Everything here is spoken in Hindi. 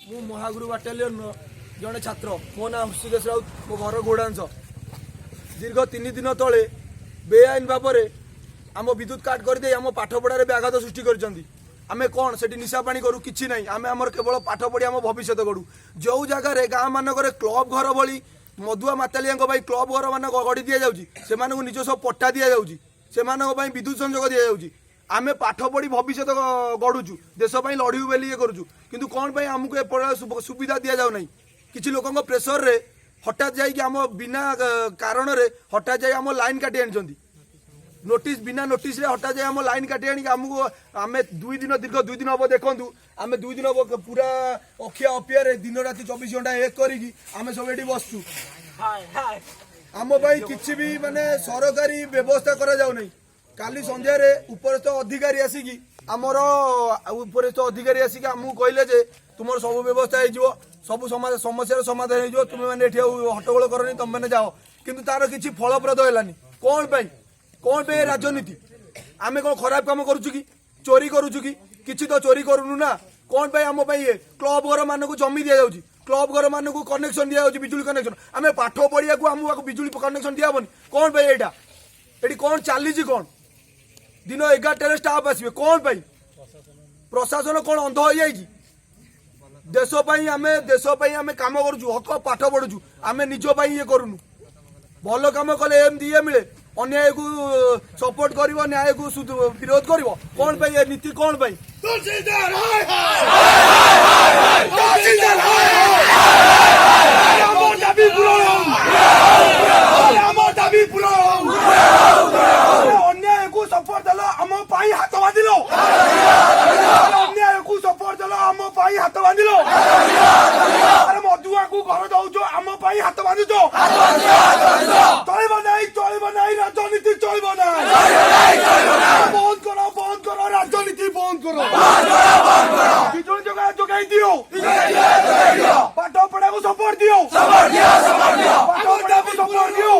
मु महागुरु बाटालियन जड़े छात्र मो ना हृषिकेश राउत मो घर गोडांश दीर्घ 3 दिन तले बेआईन भाव में आम विद्युत काट करदे आम पाठ पढ़ार व्याघात सृष्टि करें कौन से निशा पानी करूँ कि ना आम आमर केवल पाठ पढ़ी आम भविष्य गढ़ू जो जगार गाँ मानक क्लब घर भली मधुआ मातालिया क्लब घर मान गढ़ी दि जाऊँगी से निजस्व पट्टा दि जाऊँगी से विद्युत संजोग दि जाऊँगी आमे पाठ पढ़ी भविष्य गढ़ुचु देशपाई लड़ू बोली ये करूँ किंतु कौन पाई आमको एपट सुविधा दि जाऊ ना किसी लोकों प्रेसर रे हठात जाइए आम बिना कारण रे हठात जाए आम लाइन काटी आनी नोटिस बिना नोटिस रे हठात जाए आम लाइन काटी आनी आमको आम 2 दिन दीर्घ 2 दिन हम देखूँ आम 2 दिन हम पूरा अखिया अपिया दिन राति 24 घंटा एक करी आम सब ये बसचु आम किसी भी माने सरकारी व्यवस्था करा जाऊ नहीं काली संध्यार उपरस्थ अधिकारी आसिकी आमर उपरस्थ अधिकारी आसिक आमको कहले जे तुम सब व्यवस्था हो सब समस्या समाधान हो तुम मैंने हट्टगोल करनी तुम मैंने जाओ किंतु तार किसी फलप्रद है कौन पे राजनीति आम कौन खराब काम करुचु कि चोरी करुचु कि किसी तो चोरी करूनु ना कौन पे आम क्लब घर मान को जमी दि जाऊँगी क्लब घर मान को कनेक्शन दि जाऊँगी बिजुली कनेक्शन आम पाठ पढ़िया आमको बिजुली कनेक्शन दिहबनी कौन पे यहाँ ये कौन चली कौन दिन 11 स्टाफ आसवे कौन पाई प्रशासन कौन अंध हो जाएगी देशपाई आम काम करुचु हक पाठ पढ़ुचु आम निज ये करूनु भल कम कले एमती ये मिले अन्याय को सपोर्ट कर न्याय को विरोध कर कौन पाई ये नीति कौन पाई अन्याय को सपोर्ट देलो आम पाई हाथ बांधिलो अन्याय को सपोर्ट देलो आम पाई हाथ बांधिलो अरे मधुआ को घर दौचो आम पाई हाथ बांधुचो चलिब नहीं राजनीति चलिब नहीं बंद करो राजनीति बंद करो बिजुली जोगाई दियो पाठ पढ़ा को सपोर्ट दियो पाठ पढ़ा को सपोर्ट दियो